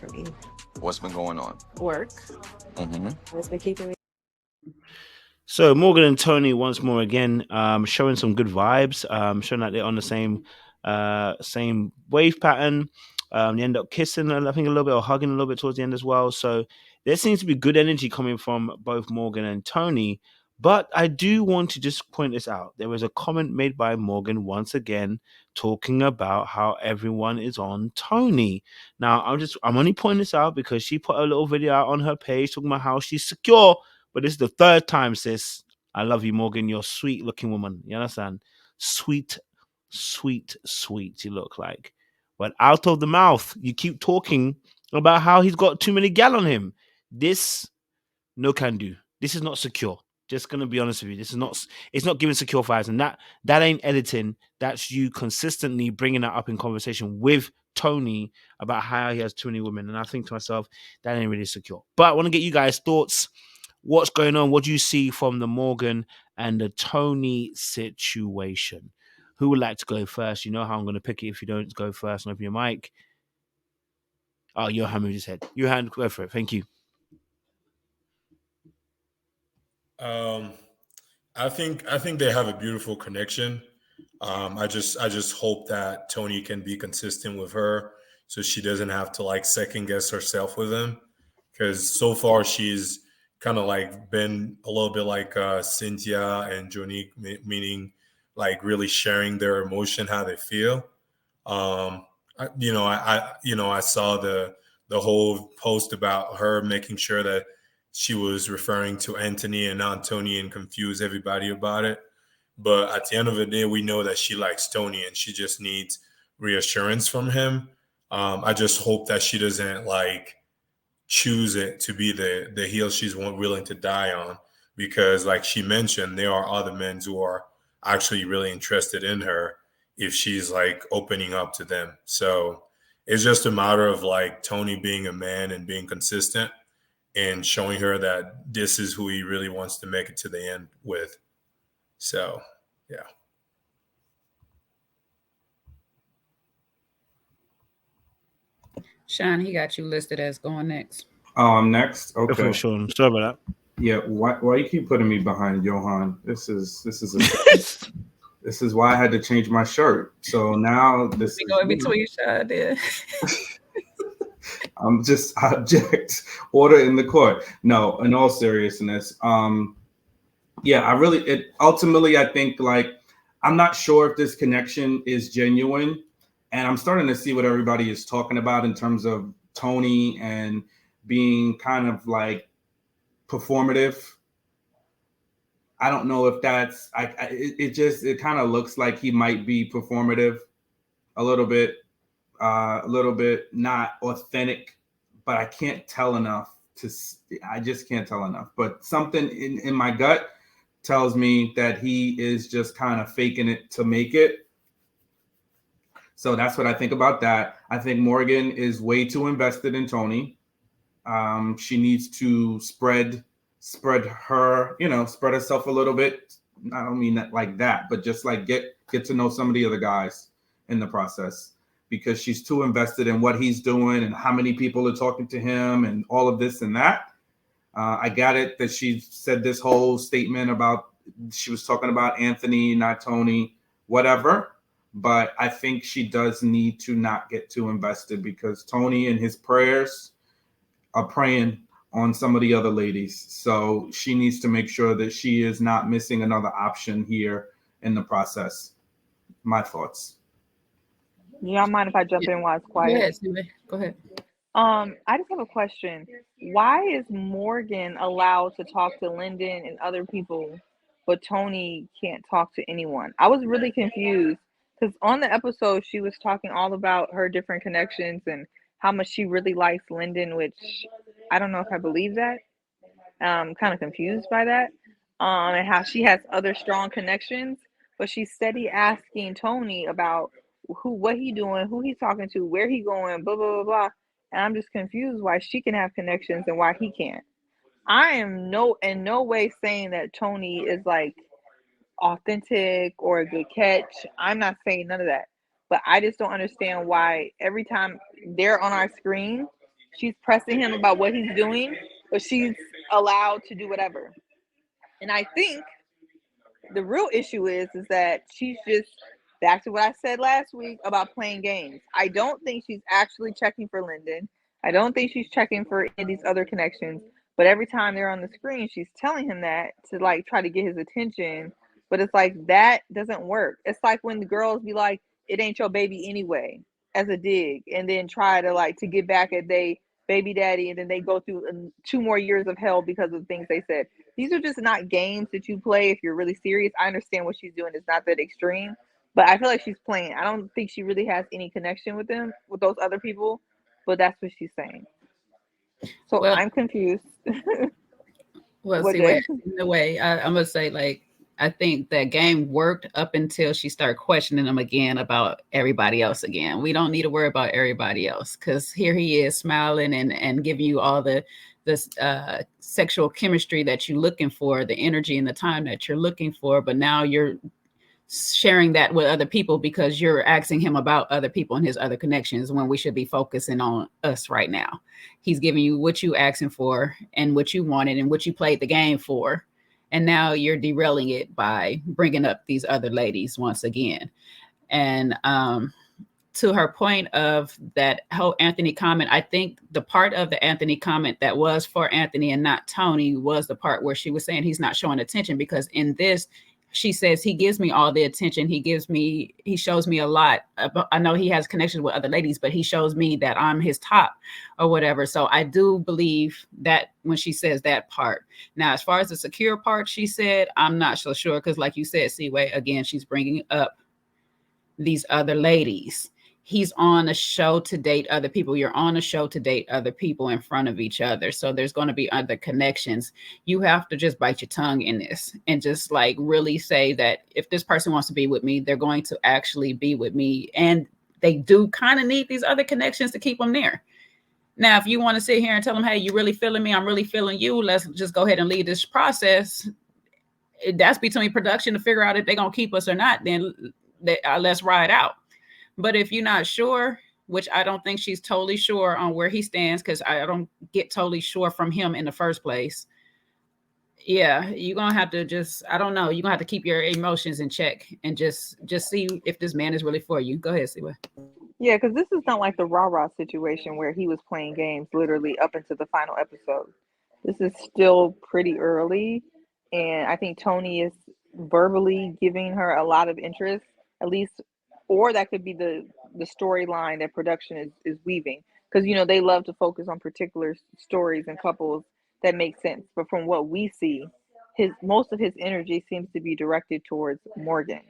for me. What's been going on? Work. Mm-hmm. What's been keeping me? So Morgan and Tony once more again, showing some good vibes, showing that they're on the same wave pattern. They end up kissing, I think, a little bit, or hugging a little bit towards the end as well. So there seems to be good energy coming from both Morgan and Tony. But I do want to just point this out. There was a comment made by Morgan once again talking about how everyone is on Tony. Now I'm only pointing this out because she put a little video out on her page talking about how she's secure. But this is the third time, sis. I love you, Morgan. You're a sweet looking woman. You understand? Sweet, sweet, sweet you look like. But out of the mouth, you keep talking about how he's got too many gal on him. This, no can do. This is not secure. Just gonna be honest with you. This is not. It's not giving secure vibes, and that ain't editing. That's you consistently bringing that up in conversation with Tony about how he has too many women. And I think to myself, that ain't really secure. But I want to get you guys' thoughts. What's going on? What do you see from the Morgan and the Tony situation? Who would like to go first? You know how I'm going to pick it if you don't go first and open your mic. Oh, Johan moved his head. Johan, go for it. Thank you. I think they have a beautiful connection. I just hope that Tony can be consistent with her, so she doesn't have to like second guess herself with him. Because so far she's kind of like been a little bit like Cynthia and Jonique, meaning like really sharing their emotion, how they feel. I saw the whole post about her making sure that she was referring to Anthony and not Tony and confuse everybody about it. But at the end of the day, we know that she likes Tony and she just needs reassurance from him. I just hope that she doesn't like choose it to be the heel she's willing to die on, because like she mentioned, there are other men who are actually really interested in her if she's like opening up to them. So it's just a matter of like Tony being a man and being consistent and showing her that this is who he really wants to make it to the end with. So, yeah. Sean, he got you listed as going next. Oh, I'm next. Okay. For sure. Sorry about that. Yeah. Why you keep putting me behind Johan? This is this is why I had to change my shirt. So now this We go in between Sean there. I'm just object order in the court. No, in all seriousness, ultimately I think like I'm not sure if this connection is genuine, and I'm starting to see what everybody is talking about in terms of Tony and being kind of like performative. I don't know if that's it kind of looks like he might be performative a little bit not authentic, but I can't tell enough I just can't tell enough. But something in my gut tells me that he is just kind of faking it to make it. So that's what I think about that. I think Morgan is way too invested in Tony. She needs to spread her, spread herself a little bit. I don't mean that like that, but just like get to know some of the other guys in the process, because she's too invested in what he's doing and how many people are talking to him and all of this and that. I got it that she said this whole statement about she was talking about Anthony, not Tony, whatever. But I think she does need to not get too invested, because Tony and his prayers are praying on some of the other ladies. So she needs to make sure that she is not missing another option here in the process. My thoughts. Y'all mind if I jump in while it's quiet? Go ahead. I just have a question. Why is Morgan allowed to talk to Lyndon and other people, but Tony can't talk to anyone? I was really confused, because on the episode, she was talking all about her different connections and how much she really likes Lyndon, which I don't know if I believe that. I'm kind of confused by that. And how she has other strong connections, but she's steady asking Tony about what he doing, who he's talking to, where he going, blah, blah, blah, blah. And I'm just confused why she can have connections and why he can't. I am in no way saying that Tony is like authentic or a good catch. I'm not saying none of that. But I just don't understand why every time they're on our screen, She's pressing him about what he's doing, but she's allowed to do whatever. And I think the real issue is that she's just back to what I said last week about playing games. I don't think she's actually checking for Lyndon. I don't think she's checking for any of these other connections. But every time they're on the screen, she's telling him that to like try to get his attention. But it's like that doesn't work. It's like when the girls be like, "It ain't your baby anyway," as a dig, and then try to like to get back at they baby daddy, and then they go through 2 more years of hell because of things they said. These are just not games that you play if you're really serious. I understand what she's doing is not that extreme, but I feel like she's playing. I don't think she really has any connection with them, with those other people, but that's what she's saying. So Well, I'm confused. well, What see, day? in a way, I'm gonna say like I think that game worked up until she started questioning him again about everybody else again. We don't need to worry about everybody else because here he is smiling and giving you all this sexual chemistry that you're looking for, the energy and the time that you're looking for. But now you're sharing that with other people because you're asking him about other people and his other connections when we should be focusing on us right now. He's giving you what you asking for and what you wanted and what you played the game for. And now you're derailing it by bringing up these other ladies once again. And to her point of that whole Anthony comment, I think the part of the Anthony comment that was for Anthony and not Tony was the part where she was saying he's not showing attention, because in this, she says he gives me all the attention. He shows me a lot. I know he has connections with other ladies, but he shows me that I'm his top or whatever. So I do believe that when she says that part. Now, as far as the secure part, she said, I'm not so sure. Because like you said, Seaway, again, she's bringing up these other ladies. He's on a show to date other people. You're on a show to date other people in front of each other. So there's going to be other connections. You have to just bite your tongue in this and just like really say that if this person wants to be with me, they're going to actually be with me. And they do kind of need these other connections to keep them there. Now, if you want to sit here and tell them, hey, you really feeling me? I'm really feeling you. Let's just go ahead and lead this process. That's between production to figure out if they're going to keep us or not. Then let's ride out. But if you're not sure, which I don't think she's totally sure on where he stands, because I don't get totally sure from him in the first place. Yeah, you're going to have to just, I don't know, you're going to have to keep your emotions in check and just see if this man is really for you. Go ahead, Siwa. Yeah, because this is not like the rah-rah situation where he was playing games literally up into the final episode. This is still pretty early, and I think Tony is verbally giving her a lot of interest, at least, or that could be the storyline that production is weaving. Because, you know, they love to focus on particular stories and couples that make sense. But from what we see, most of his energy seems to be directed towards Morgan.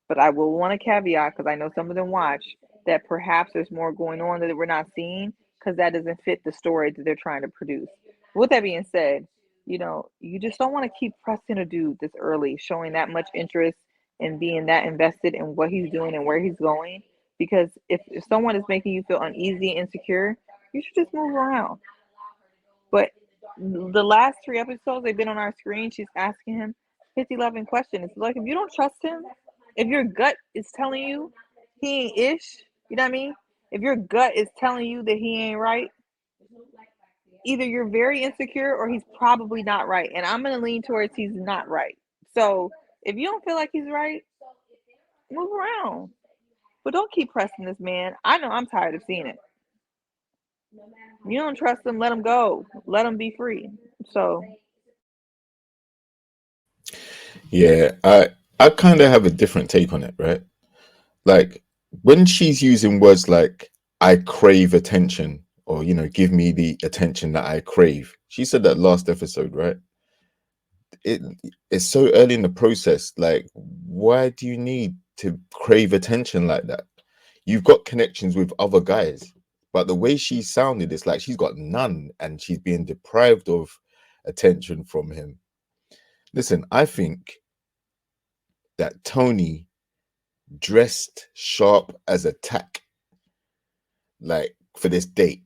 But I will want to caveat, because I know some of them watch, that perhaps there's more going on that we're not seeing because that doesn't fit the story that they're trying to produce. With that being said, you know, you just don't want to keep pressing a dude this early, showing that much interest and being that invested in what he's doing and where he's going. Because if someone is making you feel uneasy and insecure, you should just move around. But the last 3 episodes they've been on our screen, she's asking him 50-11 questions. It's like, if you don't trust him, if your gut is telling you he ain't ish, you know what I mean? If your gut is telling you that he ain't right, either you're very insecure or he's probably not right. And I'm going to lean towards he's not right. So if you don't feel like he's right, move around. But don't keep pressing this man. I know I'm tired of seeing it. You don't trust him, let him go. Let him be free. So Yeah, I kind of have a different take on it, right? Like when she's using words like I crave attention, or you know, give me the attention that I crave. She said that last episode, right? It's so early in the process. Like, why do you need to crave attention like that? You've got connections with other guys, but the way she sounded, it's like she's got none and she's being deprived of attention from him. Listen, I think that Tony dressed sharp as a tack, like for this date,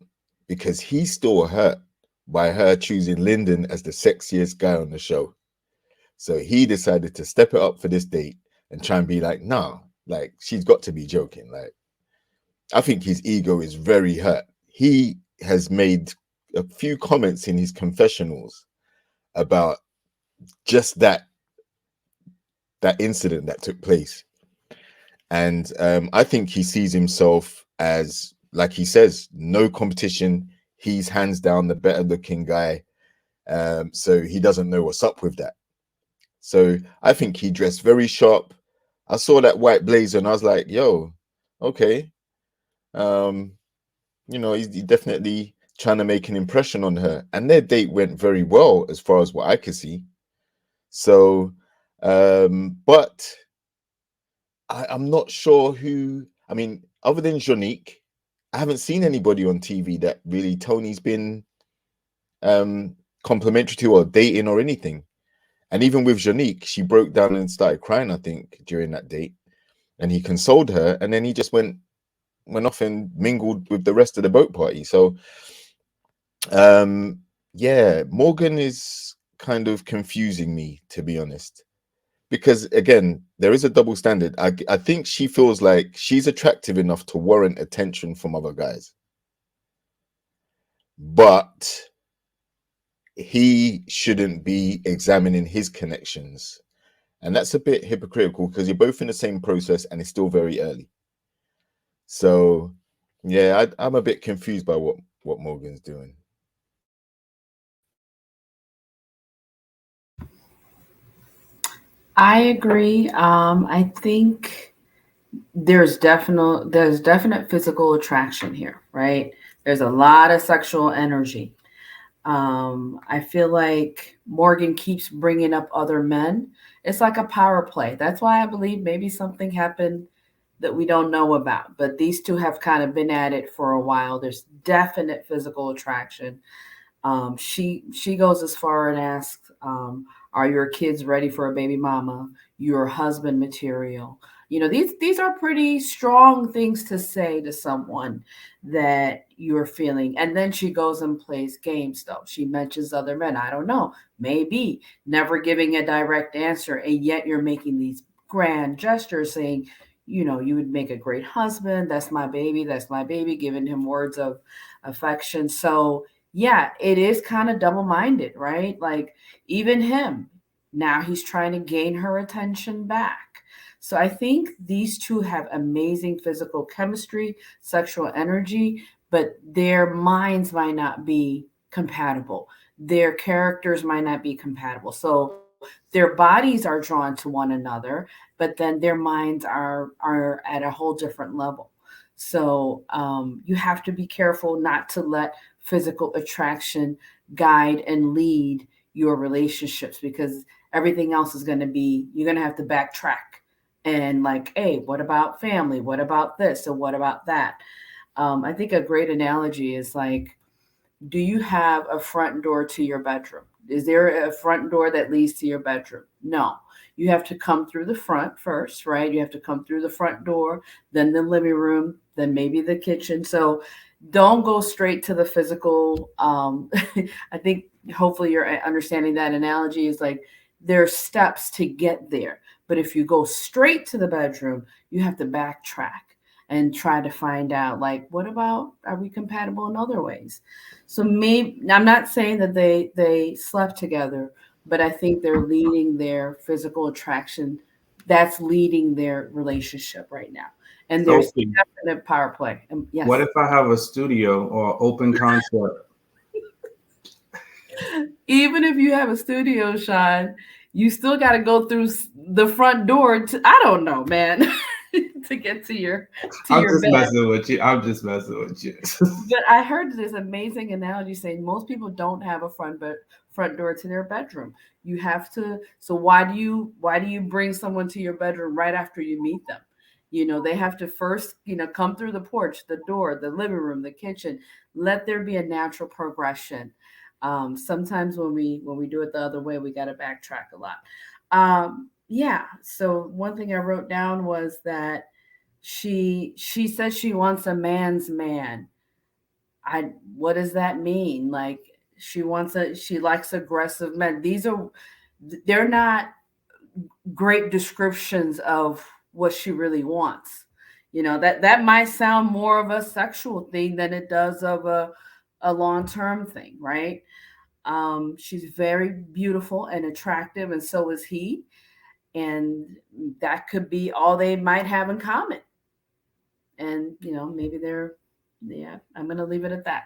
because he's still hurt by her choosing Lyndon as the sexiest guy on the show. So he decided to step it up for this date and try and be like, nah, like she's got to be joking. Like, I think his ego is very hurt. He has made a few comments in his confessionals about just that incident that took place. And I think he sees himself as, like he says, no competition. He's hands down the better looking guy. So he doesn't know what's up with that. So I think he dressed very sharp. I saw that white blazer and I was like, yo, okay. You know, he's definitely trying to make an impression on her. And their date went very well as far as what I could see. So, but I'm not sure who, I mean, other than Jonique, I haven't seen anybody on TV that really Tony's been complimentary to or dating or anything. And even with Jonique, she broke down and started crying, I think, during that date. And he consoled her, and then he just went off and mingled with the rest of the boat party. So yeah, Morgan is kind of confusing me, to be honest. Because again, there is a double standard. I think she feels like she's attractive enough to warrant attention from other guys. But he shouldn't be examining his connections. And that's a bit hypocritical because you're both in the same process and it's still very early. So yeah, I'm a bit confused by what Morgan's doing. I agree. I think there's definite physical attraction here, right? There's a lot of sexual energy. I feel like Morgan keeps bringing up other men. It's like a power play. That's why I believe maybe something happened that we don't know about. But these two have kind of been at it for a while. There's definite physical attraction. She goes as far and asks, are your kids ready for a baby mama? Your husband material? You know, these are pretty strong things to say to someone that you're feeling. And then she goes and plays games, though. She mentions other men. I don't know. Maybe never giving a direct answer. And yet you're making these grand gestures saying, you know, you would make a great husband. That's my baby. That's my baby. Giving him words of affection. So yeah, it is kind of double-minded, right? Like even him, now he's trying to gain her attention back. So I think these two have amazing physical chemistry, sexual energy, but their minds might not be compatible. Their characters might not be compatible. So their bodies are drawn to one another, but then their minds are at a whole different level. So you have to be careful not to let physical attraction guide and lead your relationships, because everything else is going to be, you're going to have to backtrack and like, hey, what about family? What about this? And what about that? I think a great analogy is like, do you have a front door to your bedroom? Is there a front door that leads to your bedroom? No. You have to come through the front first, right? You have to come through the front door, then the living room, then maybe the kitchen. So don't go straight to the physical. I think hopefully you're understanding that analogy is like there's steps to get there. But if you go straight to the bedroom, you have to backtrack and try to find out, like, what about, are we compatible in other ways? So maybe, I'm not saying that they slept together, but I think they're leading their physical attraction. That's leading their relationship right now. And there's definite power play. Yes. What if I have a studio or open concept? Even if you have a studio, Sean, you still got to go through the front door to, I don't know, man, to get to your I'm your just bed. messing with you. I'm just messing with you. But I heard this amazing analogy saying most people don't have a front door to their bedroom. You have to. So why do you bring someone to your bedroom right after you meet them? You know, they have to first, you know, come through the porch, the door, the living room, the kitchen. Let there be a natural progression. Sometimes when we do it the other way, we got to backtrack a lot. Yeah. So one thing I wrote down was that she said she wants a man's man. What does that mean? Like she likes aggressive men. They're not great descriptions of what she really wants. You know, that might sound more of a sexual thing than it does of a long-term thing, right? She's very beautiful and attractive, and so is he. And that could be all they might have in common. And, maybe I'm going to leave it at that.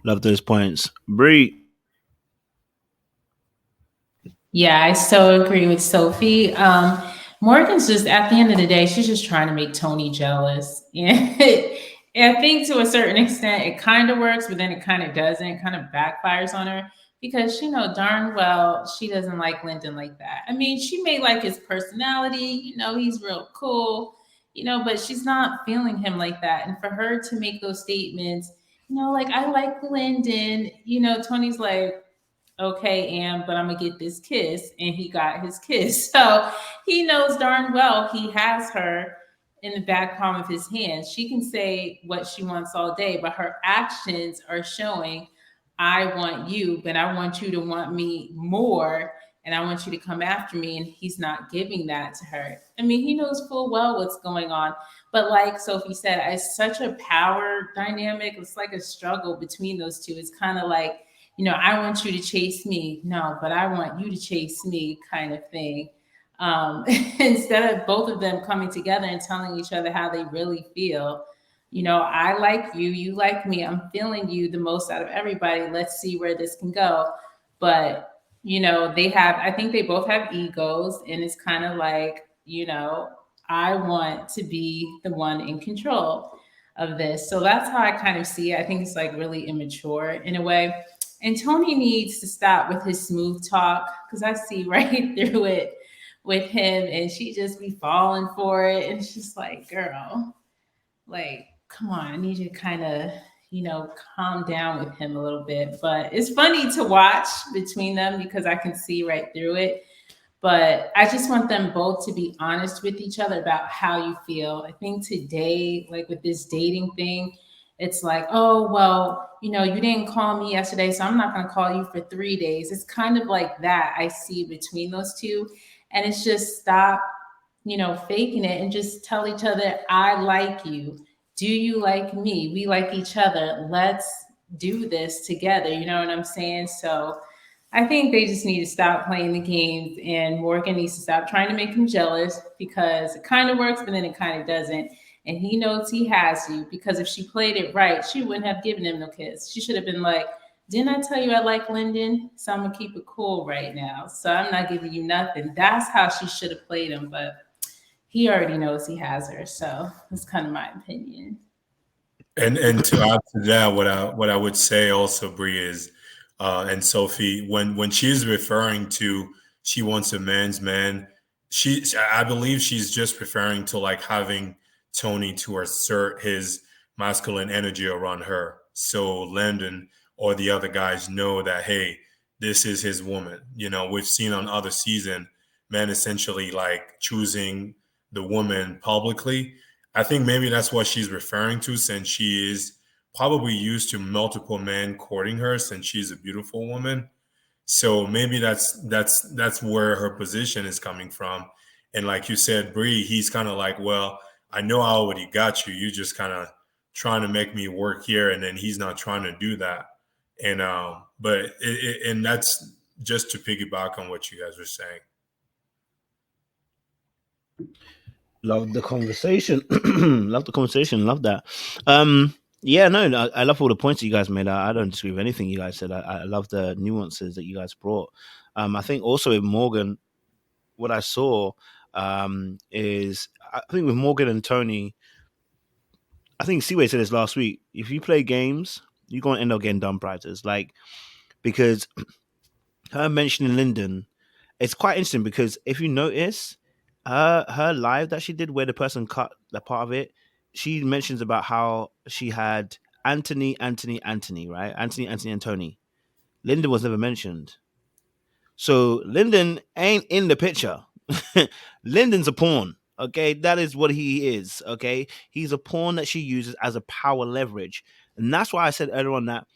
Love those points. Bree. Yeah, I so agree with Sophie. Morgan's just, at the end of the day, she's just trying to make Tony jealous. And I think to a certain extent it kind of works, but then it kind of doesn't. It kind of backfires on her because she know darn well she doesn't like Lyndon like that. I mean, she may like his personality, he's real cool, but she's not feeling him like that. And for her to make those statements, like, I like Lyndon, Tony's like, okay, Am, but I'm gonna get this kiss. And he got his kiss. So he knows darn well he has her in the back palm of his hand. She can say what she wants all day, but her actions are showing, I want you, but I want you to want me more. And I want you to come after me. And he's not giving that to her. I mean, he knows full well what's going on. But like Sophie said, it's such a power dynamic. It's like a struggle between those two. It's kind of like, I want you to chase me. No, but I want you to chase me kind of thing. Instead of both of them coming together and telling each other how they really feel. I like you, you like me. I'm feeling you the most out of everybody. Let's see where this can go. But, I think they both have egos, and it's kind of like, I want to be the one in control of this. So that's how I kind of see it. I think it's like really immature in a way. And Tony needs to stop with his smooth talk, because I see right through it with him, and she just be falling for it. And it's just like, girl, like, come on, I need you to kind of, calm down with him a little bit. But it's funny to watch between them because I can see right through it. But I just want them both to be honest with each other about how you feel. I think today, like with this dating thing, it's like, oh, well, you didn't call me yesterday, so I'm not going to call you for 3 days. It's kind of like that I see between those two. And it's just stop, faking it and just tell each other, I like you. Do you like me? We like each other. Let's do this together. You know what I'm saying? So I think they just need to stop playing the games, and Morgan needs to stop trying to make him jealous, because it kind of works, but then it kind of doesn't. And he knows he has you, because if she played it right, she wouldn't have given him no kiss. She should have been like, didn't I tell you I like Lyndon? So I'm going to keep it cool right now. So I'm not giving you nothing. That's how she should have played him. But he already knows he has her. So that's kind of my opinion. And to add to that, what I would say also, Bree, is and Sophie, when she's referring to she wants a man's man, I believe she's just referring to like having Tony to assert his masculine energy around her, so Lyndon or the other guys know that, hey, this is his woman. We've seen on other season men essentially like choosing the woman publicly. I think maybe that's what she's referring to, since she is probably used to multiple men courting her, since she's a beautiful woman. So maybe that's where her position is coming from. And like you said, Bree, he's kind of like, well, I know I already got you. You just kind of trying to make me work here, and then he's not trying to do that. And and that's just to piggyback on what you guys were saying. Love the conversation. Love the conversation. Love that. Yeah, no, I love all the points that you guys made. I don't disagree with anything you guys said. I love the nuances that you guys brought. I think also with Morgan, what I saw is, I think with Morgan and Tony, I think Seaway said this last week, if you play games, you're going to end up getting dumb prizes. Like, because her mentioning Lyndon, it's quite interesting, because if you notice, her live that she did where the person cut the part of it, she mentions about how she had Anthony, right? Anthony, and Tony. Lyndon was never mentioned. So Lyndon ain't in the picture. Lyndon's a pawn. Okay, that is what he is. Okay, he's a pawn that she uses as a power leverage. And that's why I said earlier on that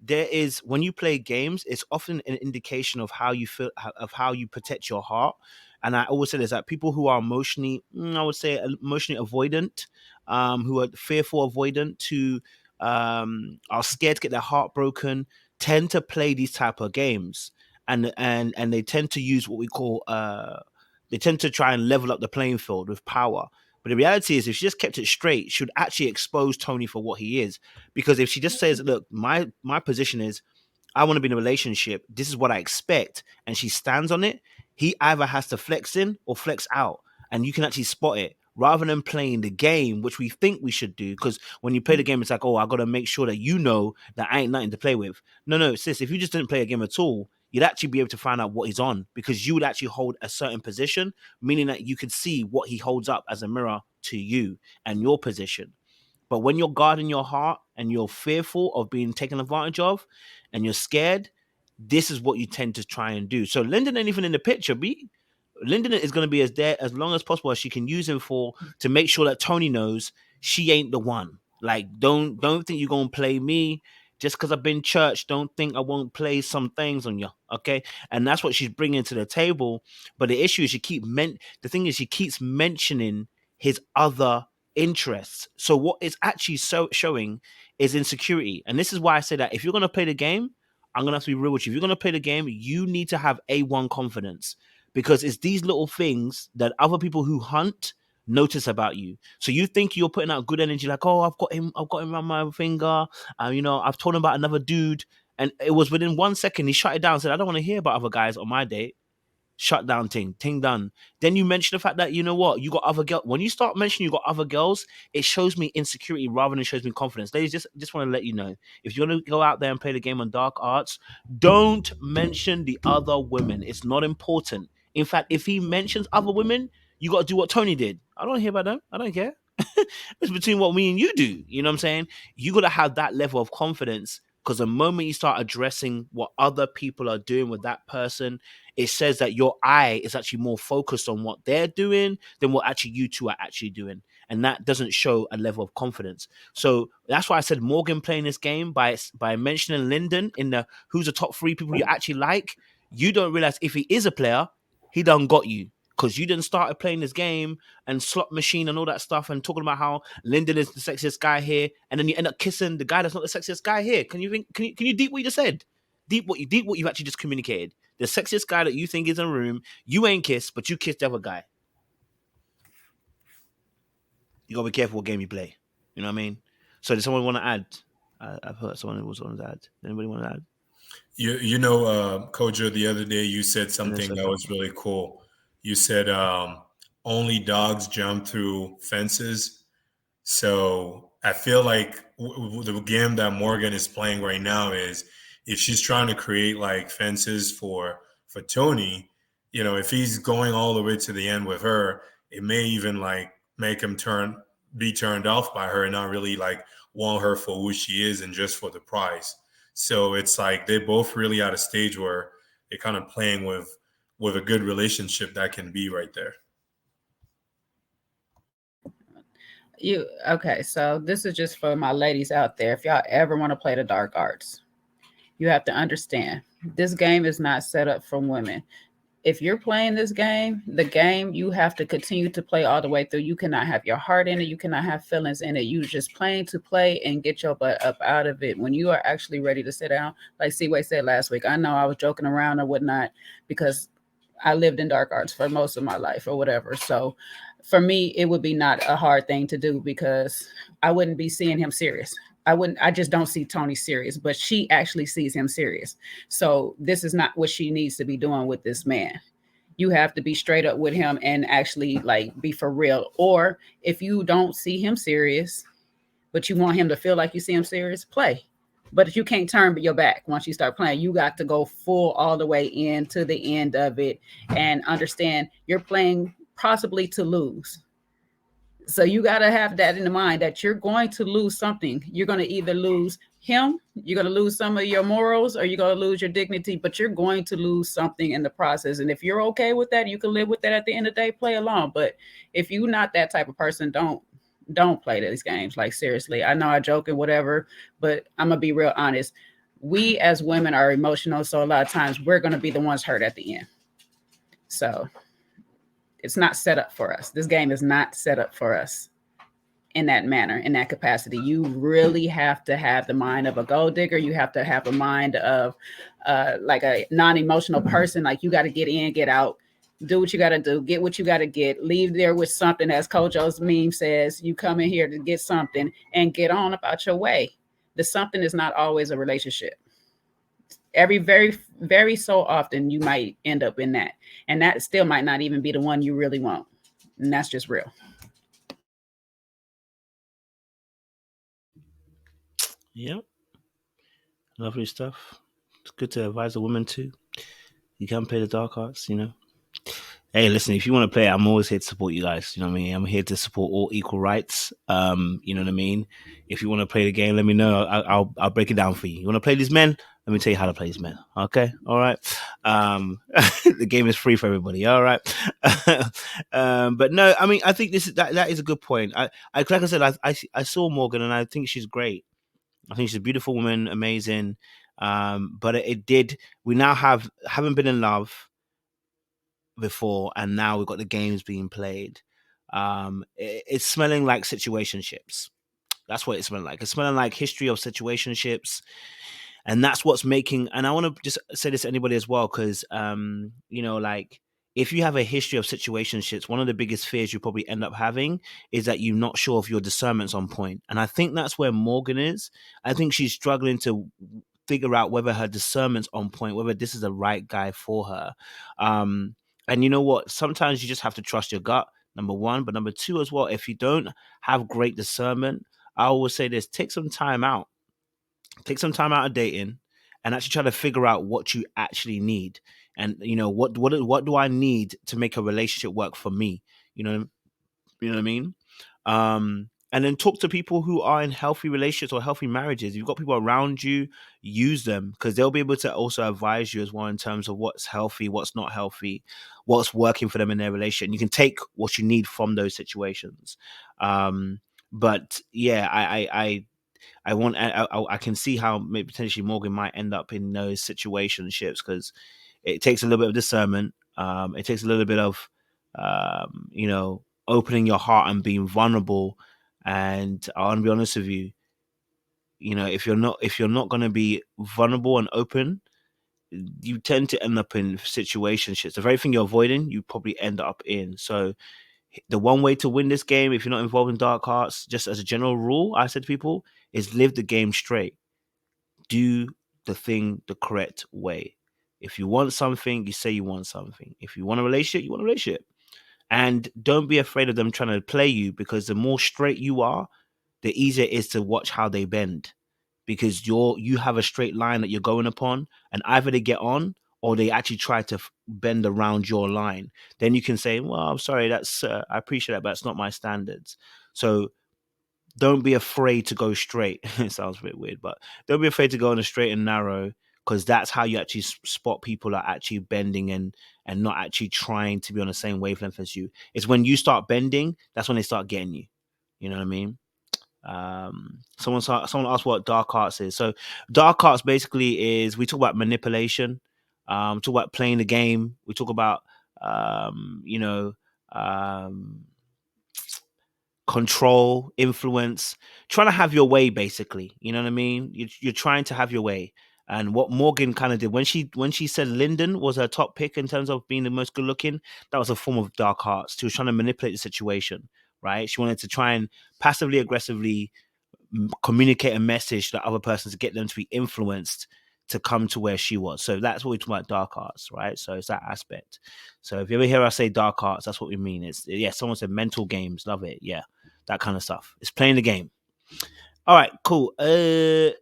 there is, when you play games, it's often an indication of how you feel, of how you protect your heart. And I always say this, that people who are emotionally, I would say emotionally avoidant, who are fearful, avoidant, to are scared to get their heart broken, tend to play these type of games, and they tend to use what we call they tend to try and level up the playing field with power. But the reality is, if she just kept it straight, she would actually expose Tony for what he is. Because if she just says, "Look, my position is, I want to be in a relationship. This is what I expect," and she stands on it, he either has to flex in or flex out, and you can actually spot it. Rather than playing the game, which we think we should do, because when you play the game, it's like, oh, I got to make sure that you know that I ain't nothing to play with. No, sis, if you just didn't play a game at all, you'd actually be able to find out what he's on, because you would actually hold a certain position, meaning that you could see what he holds up as a mirror to you and your position. But when you're guarding your heart and you're fearful of being taken advantage of and you're scared, this is what you tend to try and do. So Lyndon ain't even in the picture. Lyndon is going to be as there as long as possible as she can use him for, to make sure that Tony knows she ain't the one. Like, don't think you're going to play me just because I've been church. Don't think I won't play some things on you, okay? And that's what she's bringing to the table. But the issue is she keeps mentioning his other interests. So what it's actually showing is insecurity. And this is why I say that if you're going to play the game, I'm going to have to be real with you. If you're going to play the game, you need to have A1 confidence, because it's these little things that other people who hunt notice about you. So you think you're putting out good energy, like, oh, I've got him around my finger. I've told him about another dude. And it was within 1 second, he shut it down and said, I don't want to hear about other guys on my date. Shut down, ting done. Then you mention the fact that, you know what, you got other girls. When you start mentioning you got other girls, it shows me insecurity rather than it shows me confidence. Ladies, just want to let you know, if you're going to go out there and play the game on dark arts, don't mention the other women. It's not important. In fact, if he mentions other women, you got to do what Tony did. I don't hear about them. I don't care. It's between what me and you do. You know what I'm saying? You got to have that level of confidence, because the moment you start addressing what other people are doing with that person, it says that your eye is actually more focused on what they're doing than what actually you two are actually doing. And that doesn't show a level of confidence. So that's why I said Morgan playing this game by mentioning Lyndon in the who's the top 3 people you actually like. You don't realize if he is a player, he done got you. Because you didn't start playing this game and slot machine and all that stuff and talking about how Lyndon is the sexiest guy here, and then you end up kissing the guy that's not the sexiest guy here. Can you deep what you just said? Deep what you actually just communicated. The sexiest guy that you think is in a room, you ain't kissed, but you kissed the other guy. You gotta be careful what game you play. You know what I mean? So does someone want to add? I've heard someone who was on to add. Anybody want to add? Kojo, the other day you said something that was really cool. You said only dogs jump through fences. So I feel like the game that Morgan is playing right now is, if she's trying to create like fences for Tony, if he's going all the way to the end with her, it may even like make him be turned off by her and not really like want her for who she is and just for the prize. So it's like they're both really at a stage where they're kind of playing with a good relationship that can be right there. Okay, so this is just for my ladies out there. If y'all ever want to play the dark arts, you have to understand this game is not set up for women. If you're playing this game, you have to continue to play all the way through. You cannot have your heart in it. You cannot have feelings in it. You just playing to play and get your butt up out of it. When you are actually ready to sit down, like Seaway said last week, I know I was joking around or whatnot because I lived in dark arts for most of my life or whatever. So for me, it would be not a hard thing to do because I wouldn't be seeing him serious. I just don't see Tony serious, but she actually sees him serious. So this is not what she needs to be doing with this man. You have to be straight up with him and actually like be for real. Or if you don't see him serious, but you want him to feel like you see him serious, play. But if you can't turn your back once you start playing, you got to go full all the way in to the end of it and understand you're playing possibly to lose. So you got to have that in mind that you're going to lose something. You're going to either lose him, you're going to lose some of your morals, or you're going to lose your dignity, but you're going to lose something in the process. And if you're okay with that, you can live with that at the end of the day, play along. But if you're not that type of person, don't play these games. Like, seriously, I know I joke and whatever, but I'm going to be real honest. We as women are emotional. So a lot of times we're going to be the ones hurt at the end. So it's not set up for us. This game is not set up for us. in that manner, in that capacity. You really have to have the mind of a gold digger. You have to have a mind of like a non-emotional person. Like you got to get in, get out, do what you got to do, get what you got to get, leave there with something. As Coach O's meme says, you come in here to get something and get on about your way. The something is not always a relationship. Very so often you might end up in that, and that still might not even be the one you really want, and that's just real. Yep. Lovely stuff. It's good to advise a woman too. You can play the dark arts, you know. Hey, listen, if you want to play, I'm always here to support you guys. You know what I mean? I'm here to support all equal rights. You know what I mean? If you want to play the game, let me know. I'll break it down for you. You want to play these men? Let me tell you how to play these men. Okay? All right. The game is free for everybody. All right. But no, I mean, I think that is a good point. I like I said, I saw Morgan and I think she's great. I think she's a beautiful woman, amazing. But we now haven't been in love before, and now we've got the games being played. It's smelling like situationships. That's what it's smelling like. It's smelling like history of situationships, and that's what's making. And I want to just say this to anybody as well, because you know, like if you have a history of situationships, one of the biggest fears you probably end up having is that you're not sure if your discernment's on point. And I think that's where Morgan is. I think she's struggling to figure out whether her discernment's on point, whether this is the right guy for her. And you know what? Sometimes you just have to trust your gut, number one. But number two as well, if you don't have great discernment, I always say this, take some time out. Take some time out of dating and actually try to figure out what you actually need. And, you know, what do I need to make a relationship work for me? You know what I mean? And then talk to people who are in healthy relationships or healthy marriages. If you've got people around you, use them, because they'll be able to also advise you as well in terms of what's healthy, what's not healthy, what's working for them in their relationship. You can take what you need from those situations. But yeah, I can see how maybe potentially Morgan might end up in those situationships, because it takes a little bit of discernment. It takes a little bit of, you know, opening your heart and being vulnerable. And I want to be honest with you, you know, if you're not going to be vulnerable and open, you tend to end up in situationships. The very thing you're avoiding, you probably end up in. So the one way to win this game, if you're not involved in dark arts, just as a general rule, I said to people, is live the game straight. Do the thing the correct way. If you want something, you say you want something. If you want a relationship, you want a relationship. And don't be afraid of them trying to play you, because the more straight you are, the easier it is to watch how they bend, because you have a straight line that you're going upon, and either they get on or they actually try to bend around your line. Then you can say, well, I'm sorry, that's I appreciate that, but that's not my standards. So don't be afraid to go straight. It sounds a bit weird, but don't be afraid to go on a straight and narrow, because that's how you actually spot people are actually bending and not actually trying to be on the same wavelength as you. It's when you start bending, that's when they start getting you. You know what I mean? Someone asked what dark arts is. So dark arts basically is, we talk about manipulation, talk about playing the game, we talk about you know, control, influence, trying to have your way, basically. You know what I mean? You're trying to have your way. And what Morgan kind of did when she said Lyndon was her top pick in terms of being the most good looking, that was a form of dark arts. She was trying to manipulate the situation, right? She wanted to try and passively aggressively communicate a message to the other person to get them to be influenced to come to where she was. So that's what we talk about dark arts, right? So it's that aspect. So if you ever hear us say dark arts, that's what we mean. It's, yeah, someone said mental games, love it. Yeah, that kind of stuff. It's playing the game. All right, cool. I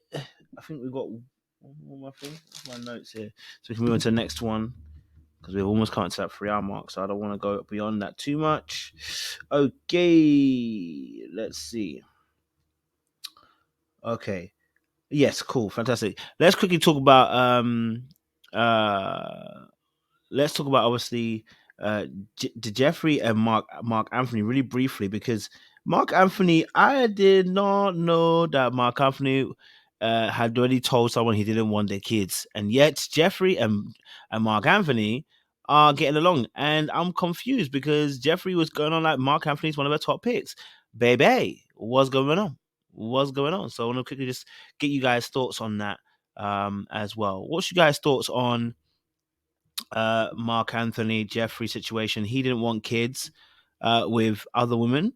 think we've got one more thing. My notes here, so we can move on to the next one, because we've almost come to that 3 hour mark, so I don't want to go beyond that too much. Okay, let's see. Okay. Yes, cool, fantastic. Let's quickly talk about obviously Jeffrey and Mark Anthony really briefly, because Mark Anthony, I did not know that Mark Anthony had already told someone he didn't want their kids, and yet Jeffrey and Mark Anthony are getting along, and I'm confused because Jeffrey was going on like Mark Anthony's one of her top picks. Baby, what's going on? What's going on? So I want to quickly just get you guys' thoughts on that as well. What's you guys' thoughts on Mark Anthony Jeffrey situation? He didn't want kids with other women.